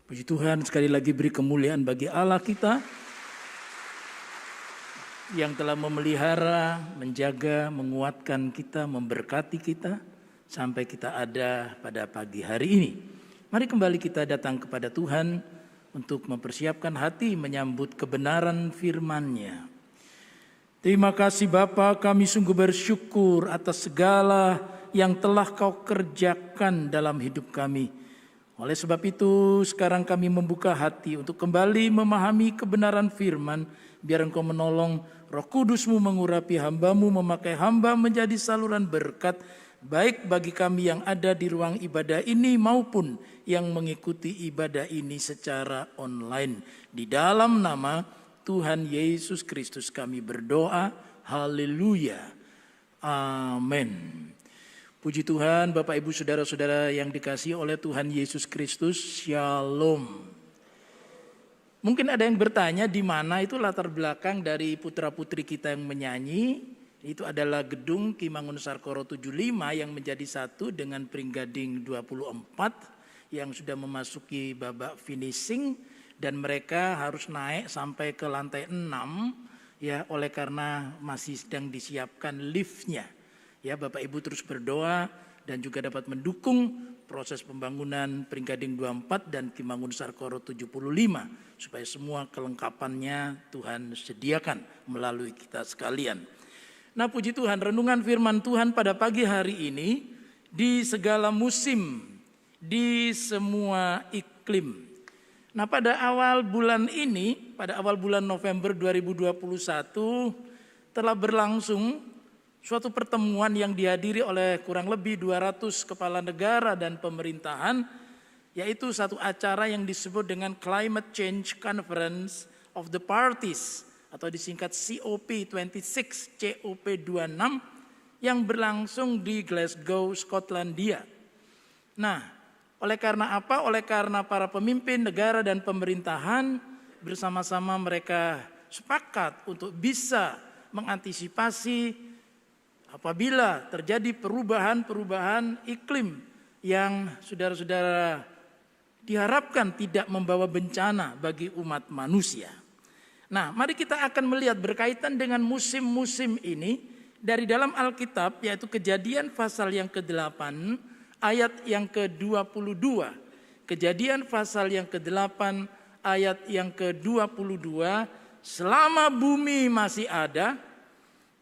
Puji Tuhan, sekali lagi beri kemuliaan bagi Allah kita yang telah memelihara, menjaga, menguatkan kita, memberkati kita sampai kita ada pada pagi hari ini. Mari kembali kita datang kepada Tuhan untuk mempersiapkan hati menyambut kebenaran firman-Nya. Terima kasih Bapa, kami sungguh bersyukur atas segala yang telah Kau kerjakan dalam hidup kami. Oleh sebab itu sekarang kami membuka hati untuk kembali memahami kebenaran firman. Biar Engkau menolong, Roh Kudus-Mu mengurapi hamba-Mu, memakai hamba menjadi saluran berkat. Baik bagi kami yang ada di ruang ibadah ini maupun yang mengikuti ibadah ini secara online. Di dalam nama Tuhan Yesus Kristus kami berdoa. Haleluya. Amin. Puji Tuhan, Bapak Ibu Saudara-saudara yang dikasihi oleh Tuhan Yesus Kristus, Shalom. Mungkin ada yang bertanya di mana itu latar belakang dari putra-putri kita yang menyanyi. Itu adalah gedung Ki Mangunusarkoro 75 yang menjadi satu dengan Pringgading 24 yang sudah memasuki babak finishing. Dan mereka harus naik sampai ke lantai 6 ya, oleh karena masih sedang disiapkan liftnya. Ya, Bapak Ibu terus berdoa dan juga dapat mendukung proses pembangunan Pringgading 24 dan Ki Mangunusarkoro 75 supaya semua kelengkapannya Tuhan sediakan melalui kita sekalian. Nah, puji Tuhan, renungan firman Tuhan pada pagi hari ini di segala musim, di semua iklim. Nah, pada awal bulan ini, pada awal bulan November 2021 telah berlangsung suatu pertemuan yang dihadiri oleh kurang lebih 200 kepala negara dan pemerintahan, yaitu satu acara yang disebut dengan Climate Change Conference of the Parties atau disingkat COP26, COP26 yang berlangsung di Glasgow, Skotlandia. Nah, oleh karena apa? Oleh karena para pemimpin negara dan pemerintahan bersama-sama mereka sepakat untuk bisa mengantisipasi apabila terjadi perubahan-perubahan iklim yang saudara-saudara diharapkan tidak membawa bencana bagi umat manusia. Nah, mari kita akan melihat berkaitan dengan musim-musim ini dari dalam Alkitab, yaitu Kejadian pasal yang ke-8 ayat yang ke-22. Kejadian pasal yang ke-8 ayat yang ke-22, selama bumi masih ada,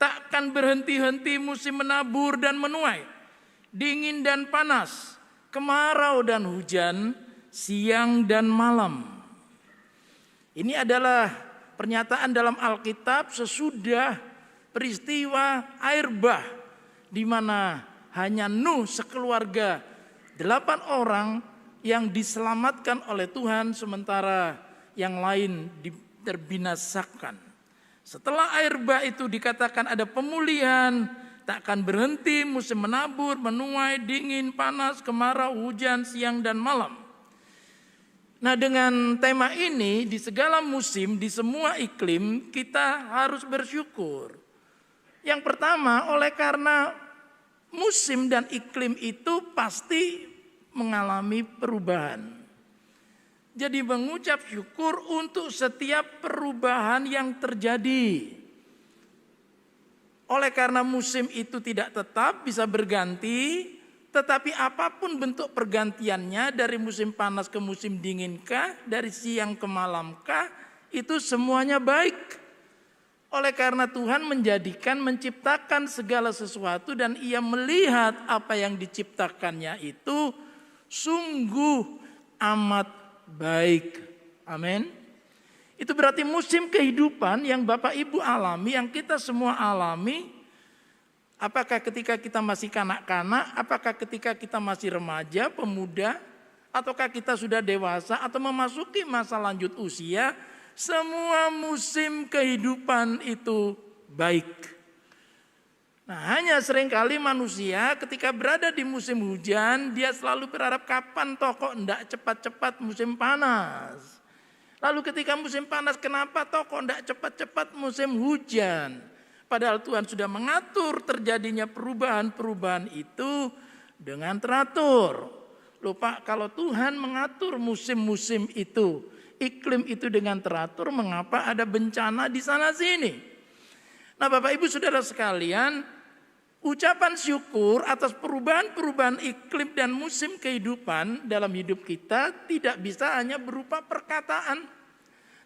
takkan berhenti-henti musim menabur dan menuai, dingin dan panas, kemarau dan hujan, siang dan malam. Ini adalah pernyataan dalam Alkitab sesudah peristiwa air bah, di mana hanya Nuh sekeluarga 8 orang yang diselamatkan oleh Tuhan, sementara yang lain terbinasakan. Setelah air bah itu dikatakan ada pemulihan, takkan berhenti musim menabur, menuai, dingin, panas, kemarau, hujan, siang dan malam. Nah, dengan tema ini di segala musim, di semua iklim kita harus bersyukur. Yang pertama, oleh karena musim dan iklim itu pasti mengalami perubahan. Jadi mengucap syukur untuk setiap perubahan yang terjadi. Oleh karena musim itu tidak tetap, bisa berganti, tetapi apapun bentuk pergantiannya, dari musim panas ke musim dingin kah, dari siang ke malam kah, itu semuanya baik. Oleh karena Tuhan menciptakan segala sesuatu dan Ia melihat apa yang diciptakannya itu sungguh amat baik. Amin. Itu berarti musim kehidupan yang Bapak Ibu alami, yang kita semua alami. Apakah ketika kita masih kanak-kanak, apakah ketika kita masih remaja, pemuda, ataukah kita sudah dewasa atau memasuki masa lanjut usia, semua musim kehidupan itu baik. Nah, hanya seringkali manusia ketika berada di musim hujan, dia selalu berharap kapan toh kok enggak cepat-cepat musim panas. Lalu ketika musim panas, kenapa toh kok enggak cepat-cepat musim hujan. Padahal Tuhan sudah mengatur terjadinya perubahan-perubahan itu dengan teratur. Loh Pak, kalau Tuhan mengatur musim-musim itu, iklim itu dengan teratur, mengapa ada bencana di sana sini? Nah Bapak Ibu Saudara sekalian, ucapan syukur atas perubahan-perubahan iklim dan musim kehidupan dalam hidup kita tidak bisa hanya berupa perkataan,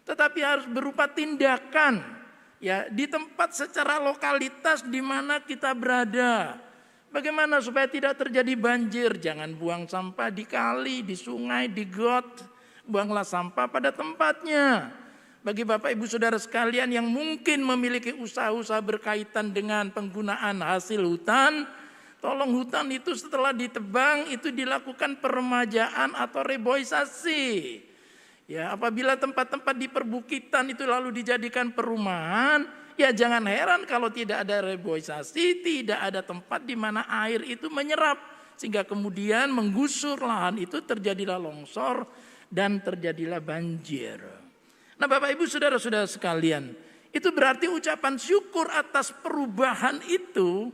tetapi harus berupa tindakan. Ya, di tempat secara lokalitas di mana kita berada. Bagaimana supaya tidak terjadi banjir? Jangan buang sampah di kali, di sungai, di got. Buanglah sampah pada tempatnya. Bagi Bapak Ibu Saudara sekalian yang mungkin memiliki usaha-usaha berkaitan dengan penggunaan hasil hutan, tolong hutan itu setelah ditebang itu dilakukan peremajaan atau reboisasi. Ya, apabila tempat-tempat di perbukitan itu lalu dijadikan perumahan, ya jangan heran kalau tidak ada reboisasi, tidak ada tempat di mana air itu menyerap. Sehingga kemudian menggusur lahan itu terjadilah longsor dan terjadilah banjir. Nah Bapak Ibu Saudara-saudara sekalian, itu berarti ucapan syukur atas perubahan itu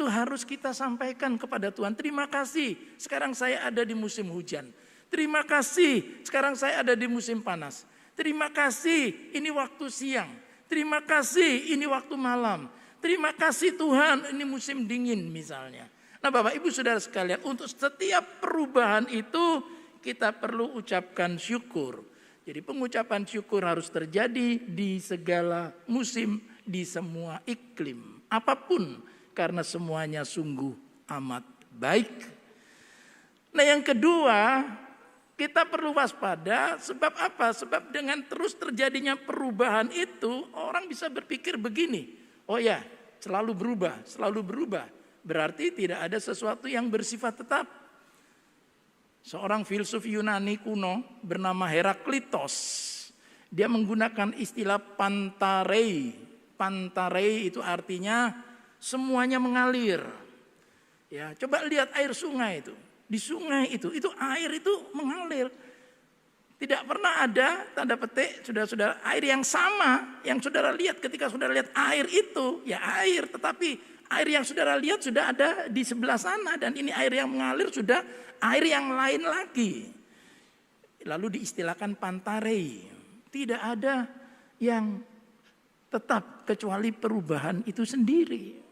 harus kita sampaikan kepada Tuhan. Terima kasih, sekarang saya ada di musim hujan. Terima kasih, sekarang saya ada di musim panas. Terima kasih, ini waktu siang. Terima kasih, ini waktu malam. Terima kasih Tuhan, ini musim dingin misalnya. Nah Bapak Ibu Saudara sekalian, untuk setiap perubahan itu kita perlu ucapkan syukur. Jadi pengucapan syukur harus terjadi di segala musim, di semua iklim. Apapun, karena semuanya sungguh amat baik. Nah yang kedua, kita perlu waspada, sebab apa? Sebab dengan terus terjadinya perubahan itu, orang bisa berpikir begini, oh ya, selalu berubah. Berarti tidak ada sesuatu yang bersifat tetap. Seorang filsuf Yunani kuno bernama Heraklitos, dia menggunakan istilah pantarei. Pantarei itu artinya semuanya mengalir. Ya, coba lihat air sungai itu. Di sungai itu air itu mengalir. Tidak pernah ada tanda petik saudara-saudara air yang sama yang saudara lihat ketika saudara lihat air itu, ya air, tetapi air yang saudara lihat sudah ada di sebelah sana dan ini air yang mengalir sudah air yang lain lagi. Lalu diistilahkan pantarei. Tidak ada yang tetap kecuali perubahan itu sendiri.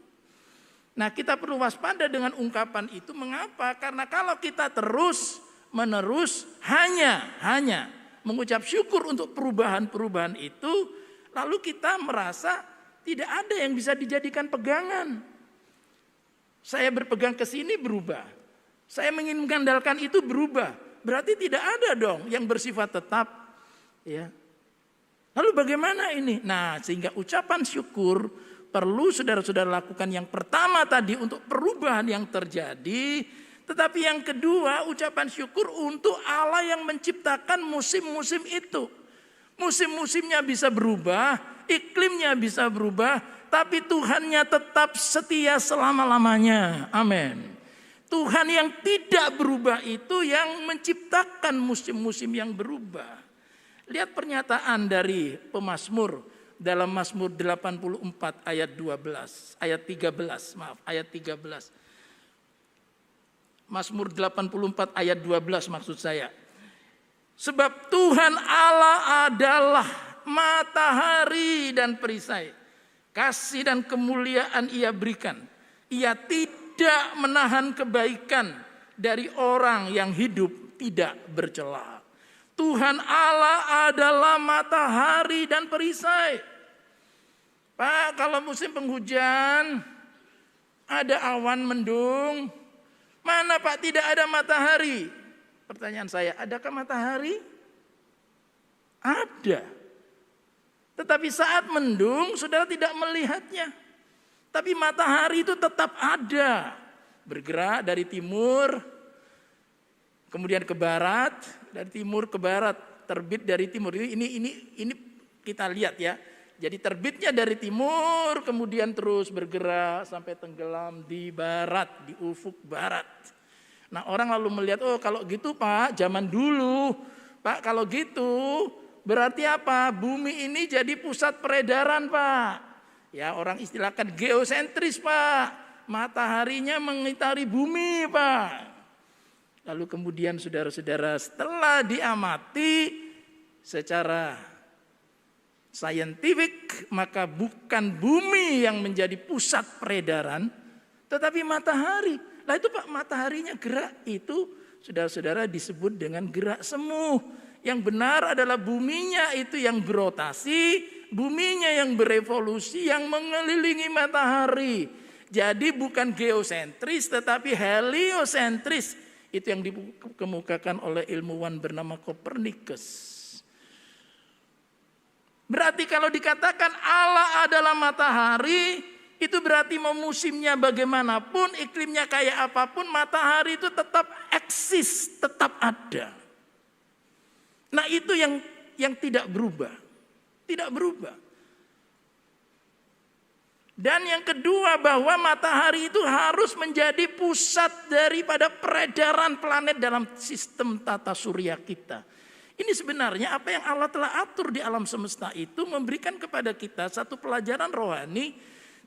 Nah kita perlu waspada dengan ungkapan itu. Mengapa? Karena kalau kita terus menerus hanya mengucap syukur untuk perubahan-perubahan itu, lalu kita merasa tidak ada yang bisa dijadikan pegangan. Saya berpegang ke sini berubah. Saya ingin mengandalkan itu berubah. Berarti tidak ada dong yang bersifat tetap. Ya. Lalu bagaimana ini? Nah sehingga ucapan syukur perlu saudara-saudara lakukan yang pertama tadi untuk perubahan yang terjadi. Tetapi yang kedua ucapan syukur untuk Allah yang menciptakan musim-musim itu. Musim-musimnya bisa berubah, iklimnya bisa berubah. Tapi Tuhannya tetap setia selama-lamanya. Amin. Tuhan yang tidak berubah itu yang menciptakan musim-musim yang berubah. Lihat pernyataan dari pemazmur dalam Mazmur 84 ayat 13, ayat 13. Mazmur 84 ayat 12 maksud saya. Sebab Tuhan Allah adalah matahari dan perisai. Kasih dan kemuliaan Ia berikan. Ia tidak menahan kebaikan dari orang yang hidup tidak bercela. Tuhan Allah adalah matahari dan perisai. Pak, kalau musim penghujan, ada awan mendung. Mana Pak tidak ada matahari? Pertanyaan saya, adakah matahari? Ada. Tetapi saat mendung, saudara tidak melihatnya. Tapi matahari itu tetap ada. Bergerak dari timur, kemudian ke barat, dari timur ke barat, terbit dari timur. Ini kita lihat ya. Jadi terbitnya dari timur, kemudian terus bergerak sampai tenggelam di barat, di ufuk barat. Nah orang lalu melihat, oh kalau gitu Pak, zaman dulu, Pak kalau gitu berarti apa? Bumi ini jadi pusat peredaran Pak. Ya orang istilahkan geosentris Pak. Mataharinya mengitari bumi Pak. Lalu kemudian saudara-saudara, setelah diamati secara saintifik, maka bukan bumi yang menjadi pusat peredaran, tetapi matahari. Lah itu Pak, mataharinya gerak, itu saudara-saudara disebut dengan gerak semu. Yang benar adalah buminya itu yang berotasi, buminya yang berevolusi, yang mengelilingi matahari. Jadi bukan geosentris tetapi heliosentris. Itu yang dikemukakan oleh ilmuwan bernama Kopernikus. Berarti kalau dikatakan Allah adalah matahari, itu berarti mau musimnya bagaimanapun, iklimnya kayak apapun, matahari itu tetap eksis, tetap ada. Nah itu yang tidak berubah. Tidak berubah. Dan yang kedua, bahwa matahari itu harus menjadi pusat daripada peredaran planet dalam sistem tata surya kita. Ini sebenarnya apa yang Allah telah atur di alam semesta itu memberikan kepada kita satu pelajaran rohani.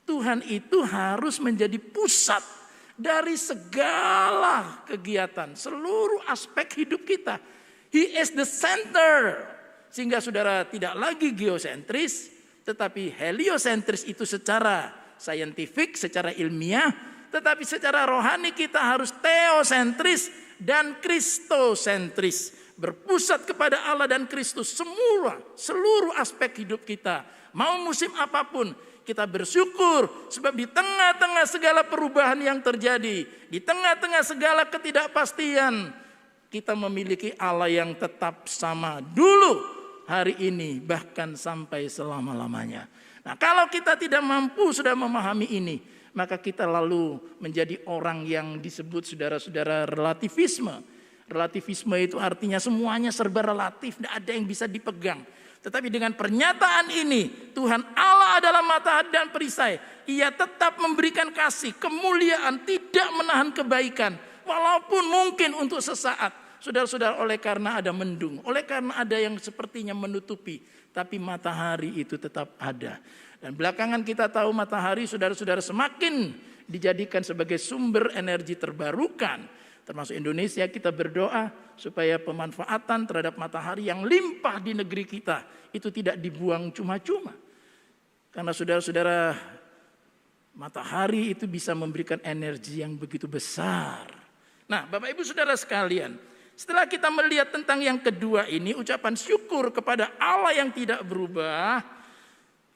Tuhan itu harus menjadi pusat dari segala kegiatan, seluruh aspek hidup kita. He is the center. Sehingga saudara tidak lagi geosentris, tetapi heliosentris itu secara saintifik, secara ilmiah. Tetapi secara rohani kita harus teosentris dan kristosentris. Berpusat kepada Allah dan Kristus semua, seluruh aspek hidup kita. Mau musim apapun, kita bersyukur sebab di tengah-tengah segala perubahan yang terjadi, di tengah-tengah segala ketidakpastian, kita memiliki Allah yang tetap sama dulu, hari ini, bahkan sampai selama-lamanya. Nah, kalau kita tidak mampu sudah memahami ini, maka kita lalu menjadi orang yang disebut saudara-saudara relativisme. Relativisme itu artinya semuanya serba relatif, tidak ada yang bisa dipegang. Tetapi dengan pernyataan ini, Tuhan Allah adalah matahari dan perisai. Ia tetap memberikan kasih, kemuliaan, tidak menahan kebaikan. Walaupun mungkin untuk sesaat. Saudara-saudara, oleh karena ada mendung, oleh karena ada yang sepertinya menutupi. Tapi matahari itu tetap ada. Dan belakangan kita tahu matahari, saudara-saudara, semakin dijadikan sebagai sumber energi terbarukan. Termasuk Indonesia, kita berdoa supaya pemanfaatan terhadap matahari yang limpah di negeri kita itu tidak dibuang cuma-cuma. Karena saudara-saudara, matahari itu bisa memberikan energi yang begitu besar. Nah, Bapak Ibu Saudara sekalian, setelah kita melihat tentang yang kedua ini, ucapan syukur kepada Allah yang tidak berubah,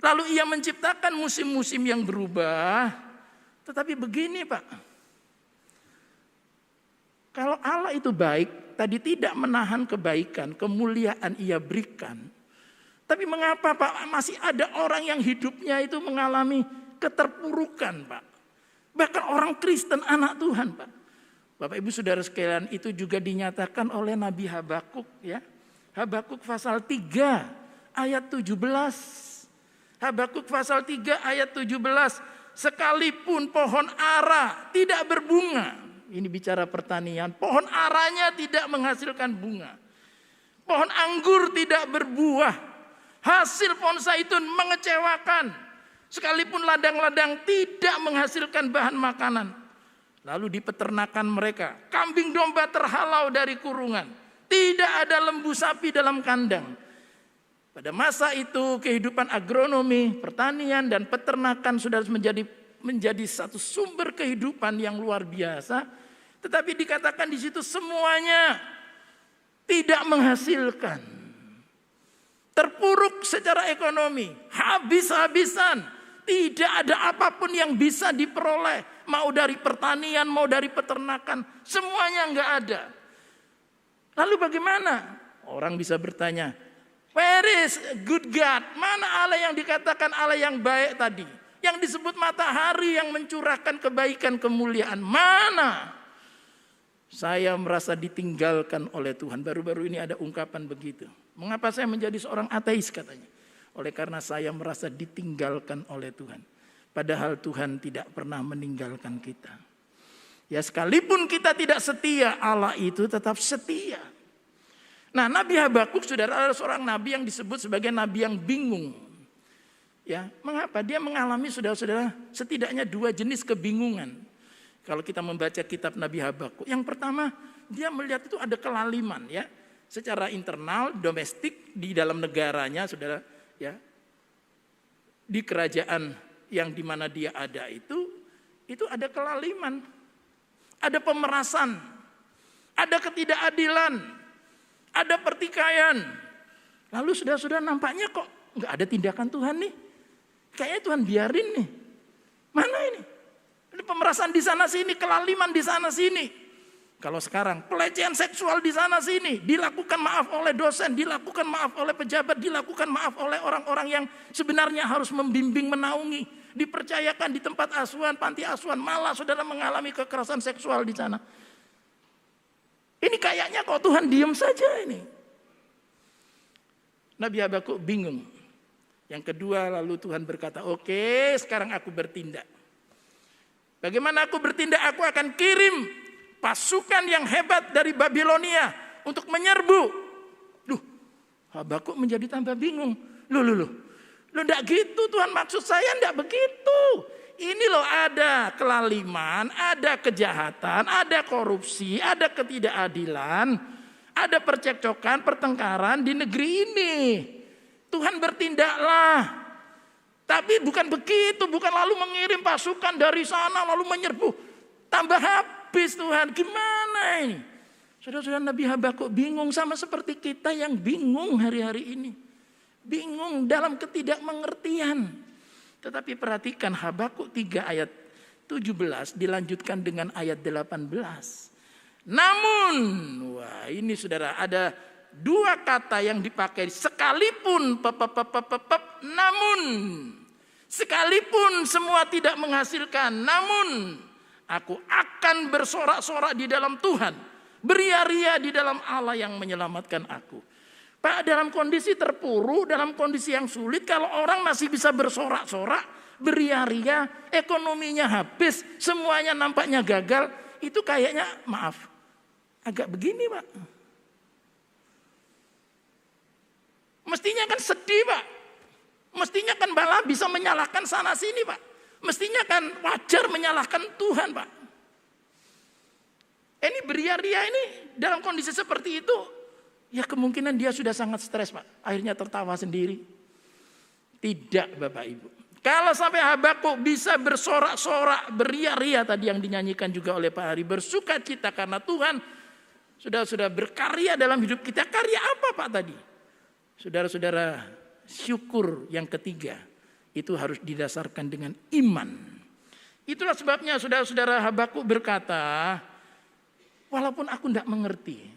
lalu Ia menciptakan musim-musim yang berubah. Tetapi begini Pak, kalau Allah itu baik, tadi tidak menahan kebaikan, kemuliaan Ia berikan. Tapi mengapa Pak masih ada orang yang hidupnya itu mengalami keterpurukan Pak? Bahkan orang Kristen, anak Tuhan Pak. Bapak Ibu Saudara sekalian, itu juga dinyatakan oleh Nabi Habakuk ya. Habakuk pasal 3 ayat 17. Habakuk pasal 3 ayat 17. Sekalipun pohon ara tidak berbunga. Ini bicara pertanian. Pohon aranya tidak menghasilkan bunga. Pohon anggur tidak berbuah. Hasil pohon zaitun mengecewakan. Sekalipun ladang-ladang tidak menghasilkan bahan makanan. Lalu di peternakan mereka, kambing domba terhalau dari kurungan. Tidak ada lembu sapi dalam kandang. Pada masa itu kehidupan agronomi, pertanian dan peternakan sudah menjadi satu sumber kehidupan yang luar biasa, tetapi dikatakan di situ semuanya tidak menghasilkan. Terpuruk secara ekonomi, habis-habisan, tidak ada apapun yang bisa diperoleh, mau dari pertanian, mau dari peternakan, semuanya enggak ada. Lalu bagaimana? Orang bisa bertanya, where is good God? Mana Allah yang dikatakan Allah yang baik tadi? Yang disebut matahari yang mencurahkan kebaikan, kemuliaan. Mana? Saya merasa ditinggalkan oleh Tuhan. Baru-baru ini ada ungkapan begitu. Mengapa saya menjadi seorang ateis katanya? Oleh karena saya merasa ditinggalkan oleh Tuhan. Padahal Tuhan tidak pernah meninggalkan kita. Ya sekalipun kita tidak setia, Allah itu tetap setia. Nah, Nabi Habakuk saudara adalah seorang nabi yang disebut sebagai nabi yang bingung. Ya, mengapa? Dia mengalami saudara-saudara setidaknya dua jenis kebingungan. Kalau kita membaca kitab Nabi Habakuk. Yang pertama, dia melihat itu ada kelaliman ya. Secara internal, domestik di dalam negaranya, saudara, ya, di kerajaan yang dimana dia ada itu ada kelaliman, ada pemerasan, ada ketidakadilan, ada pertikaian. Lalu saudara-saudara nampaknya kok nggak ada tindakan Tuhan nih, kayaknya Tuhan biarin nih, mana ini? Ada pemerasan di sana sini, kelaliman di sana sini. Kalau sekarang pelecehan seksual di sana sini dilakukan maaf oleh dosen, dilakukan maaf oleh pejabat, dilakukan maaf oleh orang-orang yang sebenarnya harus membimbing, menaungi, dipercayakan di tempat asuhan, panti asuhan, malah saudara mengalami kekerasan seksual di sana. Ini kayaknya kok Tuhan diam saja ini. Nabi Habakuk bingung. Yang kedua lalu Tuhan berkata, oke, sekarang aku bertindak. Bagaimana aku bertindak? Aku akan kirim pasukan yang hebat dari Babilonia untuk menyerbu. Loh, Habakuk menjadi tambah bingung. Loh, enggak gitu Tuhan, maksud saya enggak begitu. Ini loh ada kelaliman, ada kejahatan, ada korupsi, ada ketidakadilan, ada percekcokan, pertengkaran di negeri ini. Tuhan bertindaklah. Tapi bukan begitu, bukan lalu mengirim pasukan dari sana lalu menyerbu. Tambah habis Tuhan, gimana ini? Saudara-saudara, Nabi Habakuk bingung sama seperti kita yang bingung hari-hari ini. Bingung dalam ketidakmengertian. Tetapi perhatikan Habakuk 3 ayat 17 dilanjutkan dengan ayat 18. Namun, wah ini saudara ada dua kata yang dipakai sekalipun, namun, sekalipun semua tidak menghasilkan, namun aku akan bersorak-sorak di dalam Tuhan, beria-ria di dalam Allah yang menyelamatkan aku. Pak, dalam kondisi terpuruk, dalam kondisi yang sulit, kalau orang masih bisa bersorak-sorak, beria-ria, ekonominya habis, semuanya nampaknya gagal, itu kayaknya, maaf, agak begini Pak. Mestinya kan sedih Pak. Mestinya kan malah bisa menyalahkan sana sini Pak. Mestinya kan wajar menyalahkan Tuhan Pak. Ini beria-ria ini dalam kondisi seperti itu, ya kemungkinan dia sudah sangat stres Pak. Akhirnya tertawa sendiri. Tidak Bapak Ibu. Kalau sampai Habakuk bisa bersorak-sorak, beria-ria tadi yang dinyanyikan juga oleh Pak Hari, bersuka cita karena Tuhan sudah berkarya dalam hidup kita. Karya apa Pak tadi? Saudara-saudara, syukur yang ketiga itu harus didasarkan dengan iman. Itulah sebabnya saudara-saudara Habakuk berkata, walaupun aku tidak mengerti,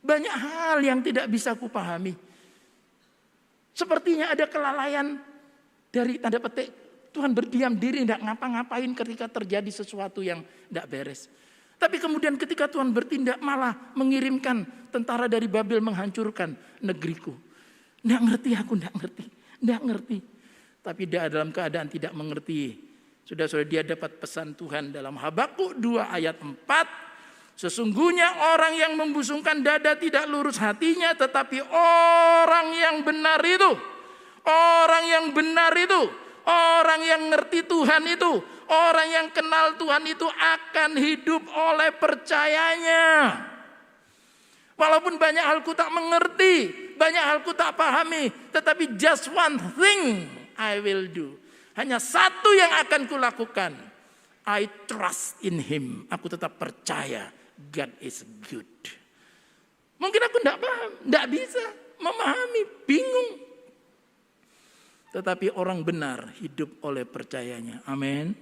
banyak hal yang tidak bisa aku pahami. Sepertinya ada kelalaian dari tanda petik, Tuhan berdiam diri tidak ngapa-ngapain ketika terjadi sesuatu yang tidak beres. Tapi kemudian ketika Tuhan bertindak malah mengirimkan tentara dari Babel menghancurkan negeriku. Tidak ngerti aku, tidak ngerti. Tapi dia dalam keadaan tidak mengerti. Sudah dia dapat pesan Tuhan dalam Habakuk 2 ayat 4. Sesungguhnya orang yang membusungkan dada tidak lurus hatinya, tetapi orang yang benar itu, orang yang ngerti Tuhan itu, orang yang kenal Tuhan itu akan hidup oleh percayanya. Walaupun banyak hal ku tak mengerti, banyak hal ku tak pahami, tetapi just one thing I will do. Hanya satu yang akan kulakukan. I trust in Him. Aku tetap percaya God is good. Mungkin aku tidak paham, tidak bisa memahami, bingung. Tetapi orang benar hidup oleh percayanya. Amin.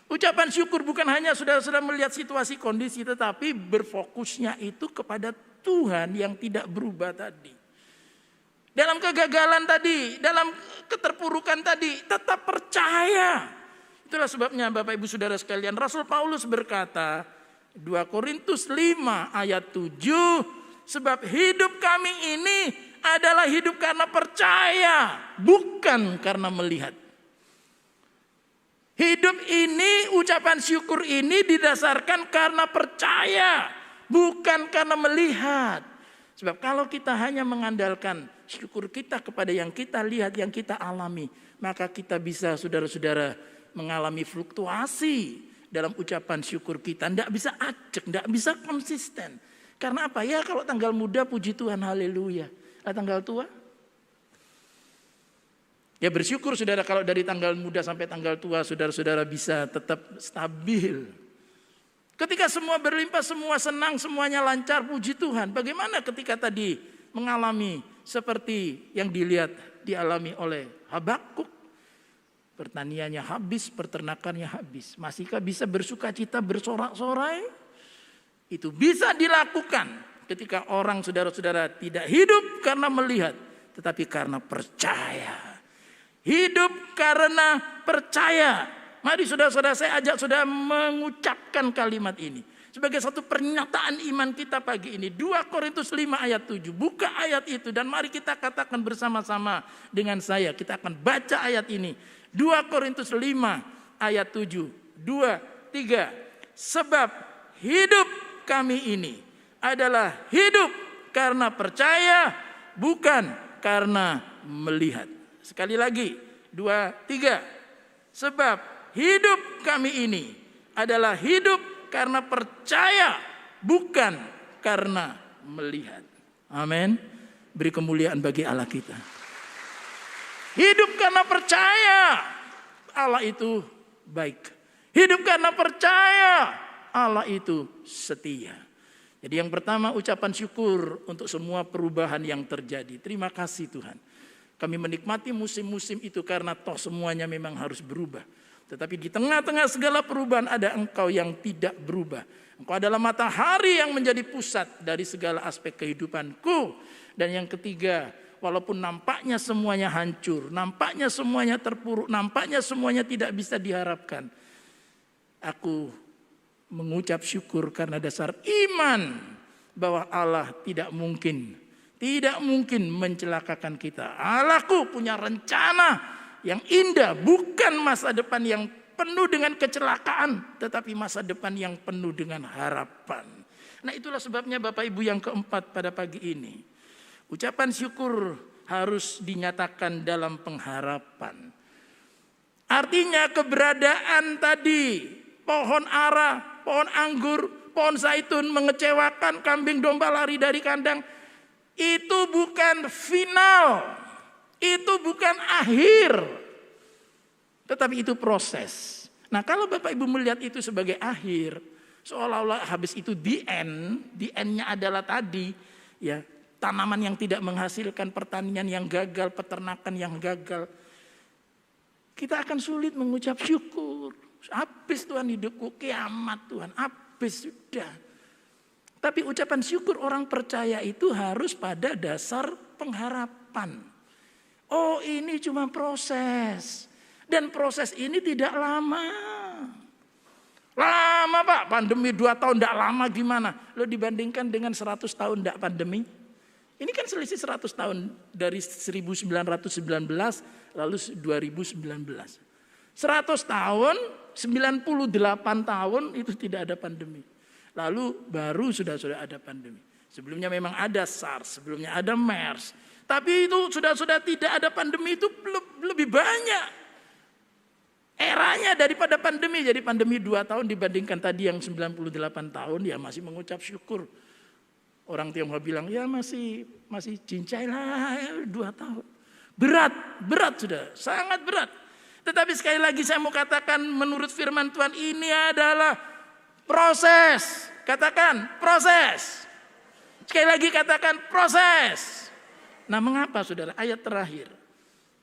Ucapan syukur bukan hanya saudara-saudara melihat situasi kondisi, tetapi berfokusnya itu kepada Tuhan yang tidak berubah tadi. Dalam kegagalan tadi, dalam keterpurukan tadi, tetap percaya. Itulah sebabnya Bapak Ibu Saudara sekalian, Rasul Paulus berkata, 2 Korintus 5 ayat 7, sebab hidup kami ini adalah hidup karena percaya, bukan karena melihat. Hidup ini, ucapan syukur ini didasarkan karena percaya, bukan karena melihat. Sebab kalau kita hanya mengandalkan syukur kita kepada yang kita lihat, yang kita alami, maka kita bisa saudara-saudara mengalami fluktuasi dalam ucapan syukur kita. Tidak bisa acak, tidak bisa konsisten. Karena apa? Ya kalau tanggal muda puji Tuhan, haleluya. Tanggal tua? Ya bersyukur saudara kalau dari tanggal muda sampai tanggal tua saudara-saudara bisa tetap stabil. Ketika semua berlimpah, semua senang, semuanya lancar, puji Tuhan. Bagaimana ketika tadi mengalami seperti yang dialami oleh Habakuk? Pertaniannya habis, peternakannya habis. Masihkah bisa bersuka cita, bersorak-sorai? Itu bisa dilakukan ketika orang saudara-saudara tidak hidup karena melihat, tetapi karena percaya. Hidup karena percaya. Mari saudara-saudara, saya ajak saudara mengucapkan kalimat ini sebagai satu pernyataan iman kita pagi ini. 2 Korintus 5 ayat 7. Buka ayat itu dan mari kita katakan bersama-sama dengan saya. Kita akan baca ayat ini. 2 Korintus 5 ayat 7. 2, 3. Sebab hidup kami ini adalah hidup karena percaya, bukan karena melihat. Sekali lagi, 2, 3. Sebab hidup kami ini adalah hidup karena percaya, bukan karena melihat. Amin. Beri kemuliaan bagi Allah kita. Hidup karena percaya, Allah itu baik. Hidup karena percaya, Allah itu setia. Jadi yang pertama ucapan syukur untuk semua perubahan yang terjadi. Terima kasih Tuhan. Kami menikmati musim-musim itu karena toh semuanya memang harus berubah. Tetapi di tengah-tengah segala perubahan ada Engkau yang tidak berubah. Engkau adalah matahari yang menjadi pusat dari segala aspek kehidupanku. Dan yang ketiga, walaupun nampaknya semuanya hancur, nampaknya semuanya terpuruk, nampaknya semuanya tidak bisa diharapkan, aku mengucap syukur karena dasar iman bahwa Allah tidak mungkin mencelakakan kita. Allahku punya rencana yang indah, bukan masa depan yang penuh dengan kecelakaan, tetapi masa depan yang penuh dengan harapan. Nah itulah sebabnya Bapak Ibu yang keempat pada pagi ini, ucapan syukur harus dinyatakan dalam pengharapan. Artinya keberadaan tadi, pohon ara, pohon anggur, pohon zaitun mengecewakan, kambing domba lari dari kandang, itu bukan final, itu bukan akhir, tetapi itu proses. Nah kalau Bapak Ibu melihat itu sebagai akhir, seolah-olah habis itu the end-nya adalah tadi, ya tanaman yang tidak menghasilkan, pertanian yang gagal, peternakan yang gagal, kita akan sulit mengucap syukur. Habis Tuhan hidupku, kiamat Tuhan, habis sudah. Tapi ucapan syukur orang percaya itu harus pada dasar pengharapan. Oh ini cuma proses. Dan proses ini tidak lama. Lama Pak, pandemi 2 tahun tidak lama gimana? Lo dibandingkan dengan 100 tahun tidak pandemi. Ini kan selisih 100 tahun dari 1919 lalu 2019. 100 tahun, 98 tahun itu tidak ada pandemi. Lalu baru sudah ada pandemi. Sebelumnya memang ada SARS, sebelumnya ada MERS. Tapi itu sudah tidak ada pandemi itu lebih banyak eranya daripada pandemi. Jadi pandemi 2 tahun dibandingkan tadi yang 98 tahun, ya masih mengucap syukur. Orang Tionghoa bilang ya masih cincai lah 2 tahun. Berat sudah, sangat berat. Tetapi sekali lagi saya mau katakan menurut firman Tuhan ini adalah proses. Katakan proses. Sekali lagi katakan proses. Nah mengapa saudara? Ayat terakhir.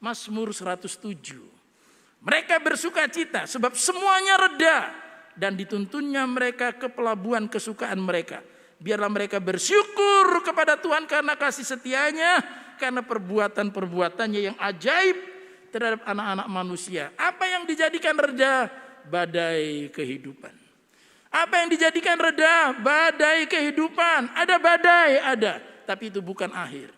Mazmur 107. Mereka bersuka cita sebab semuanya reda. Dan dituntunnya mereka ke pelabuhan kesukaan mereka. Biarlah mereka bersyukur kepada Tuhan karena kasih setianya. Karena perbuatan-perbuatannya yang ajaib terhadap anak-anak manusia. Apa yang dijadikan reda? Badai kehidupan. Apa yang dijadikan reda? Badai kehidupan. Ada badai, ada. Tapi itu bukan akhir.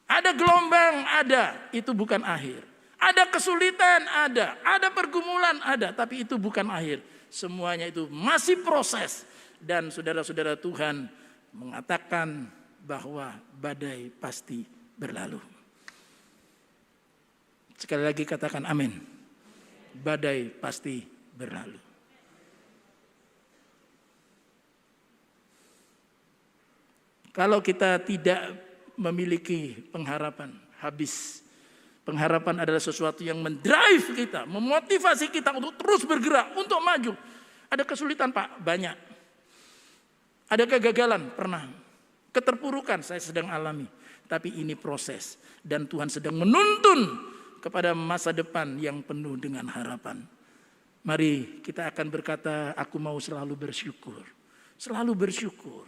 Ada gelombang, ada. Itu bukan akhir. Ada kesulitan, ada. Ada pergumulan, ada. Tapi itu bukan akhir. Semuanya itu masih proses. Dan saudara-saudara Tuhan mengatakan bahwa badai pasti berlalu. Sekali lagi katakan amin. Badai pasti berlalu. Kalau kita tidak memiliki pengharapan, habis. Pengharapan adalah sesuatu yang mendrive kita, memotivasi kita untuk terus bergerak, untuk maju. Ada kesulitan Pak? Banyak. Ada kegagalan? Pernah. Keterpurukan saya sedang alami. Tapi ini proses. Dan Tuhan sedang menuntun kepada masa depan yang penuh dengan harapan. Mari kita akan berkata, aku mau selalu bersyukur. Selalu bersyukur.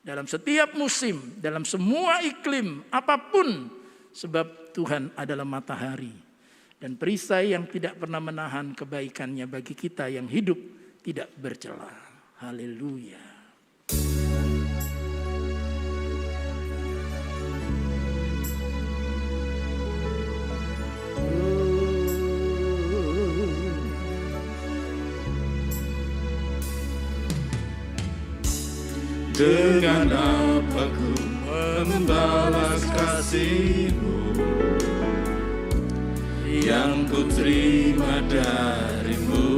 Dalam setiap musim, dalam semua iklim, apapun. Sebab Tuhan adalah matahari. Dan perisai yang tidak pernah menahan kebaikannya bagi kita yang hidup tidak bercela. Haleluya. Dengan apa ku membalas kasih-Mu yang ku terima dari-Mu.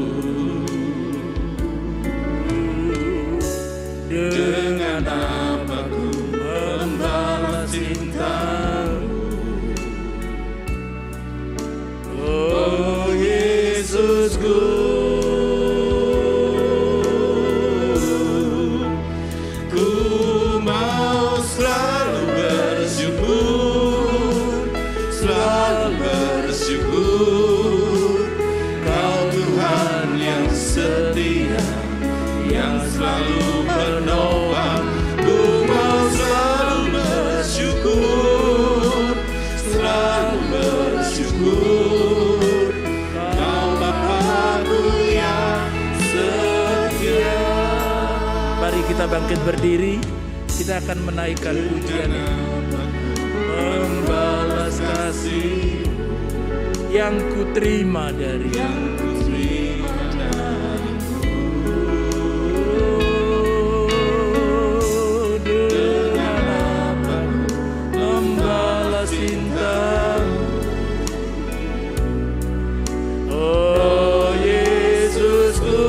Dengan apa ku membalas cinta-Mu. Oh Yesusku, kita bangkit berdiri, kita akan menaikkan pujian membalas kasih yang ku terima dari-Mu. Dengan apa membalas cinta-Mu. Oh Yesusku,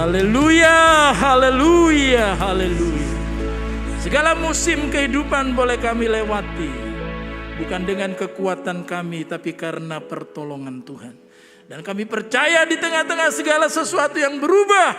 haleluya, haleluya, haleluya. Segala musim kehidupan boleh kami lewati. Bukan dengan kekuatan kami, tapi karena pertolongan Tuhan. Dan kami percaya di tengah-tengah segala sesuatu yang berubah,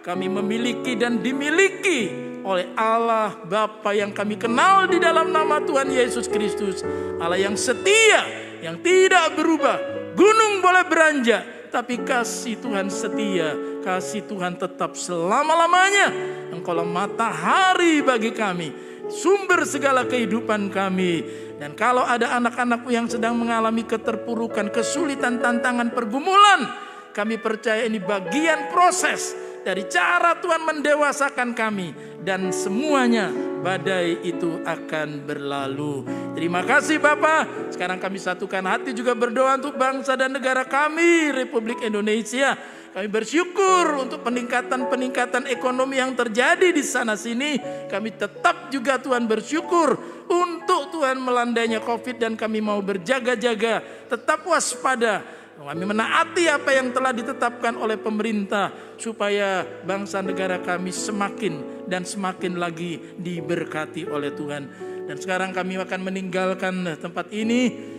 kami memiliki dan dimiliki oleh Allah Bapa yang kami kenal di dalam nama Tuhan Yesus Kristus. Allah yang setia, yang tidak berubah. Gunung boleh beranjak, tapi kasih Tuhan setia. Kasih Tuhan tetap selama-lamanya. Engkaulah matahari bagi kami, sumber segala kehidupan kami. Dan kalau ada anak-anakmu yang sedang mengalami keterpurukan, kesulitan, tantangan, pergumulan, kami percaya ini bagian proses dari cara Tuhan mendewasakan kami. Dan semuanya badai itu akan berlalu. Terima kasih Bapak. Sekarang kami satukan hati juga berdoa untuk bangsa dan negara kami, Republik Indonesia. Kami bersyukur untuk peningkatan ekonomi yang terjadi di sana sini. Kami tetap juga Tuhan bersyukur untuk Tuhan melandainya COVID, dan kami mau berjaga-jaga, tetap waspada. Kami menaati apa yang telah ditetapkan oleh pemerintah supaya bangsa negara kami semakin dan semakin lagi diberkati oleh Tuhan. Dan sekarang kami akan meninggalkan tempat ini.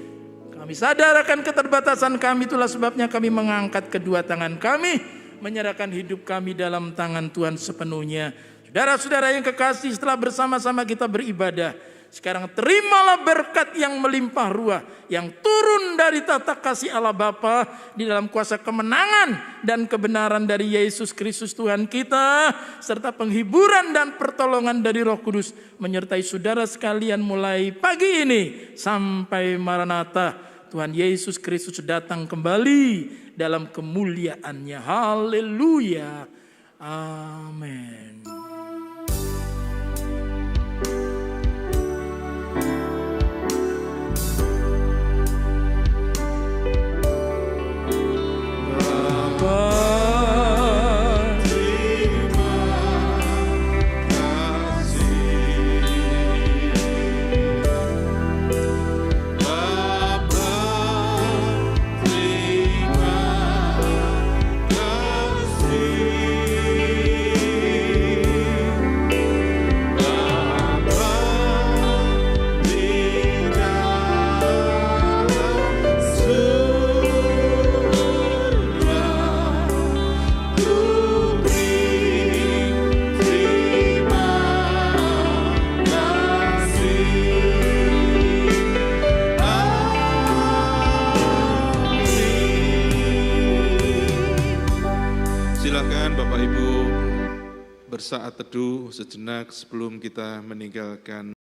Kami sadar akan keterbatasan kami, itulah sebabnya kami mengangkat kedua tangan kami, menyerahkan hidup kami dalam tangan Tuhan sepenuhnya. Saudara-saudara yang kekasih, setelah bersama-sama kita beribadah, Sekarang terimalah berkat yang melimpah ruah, yang turun dari tata kasih Allah Bapa di dalam kuasa kemenangan dan kebenaran dari Yesus Kristus Tuhan kita, serta penghiburan dan pertolongan dari Roh Kudus menyertai saudara sekalian mulai pagi ini sampai Maranatha. Tuhan Yesus Kristus datang kembali dalam kemuliaannya. Haleluya. Amin. Silakan Bapak Ibu bersaat teduh sejenak sebelum kita meninggalkan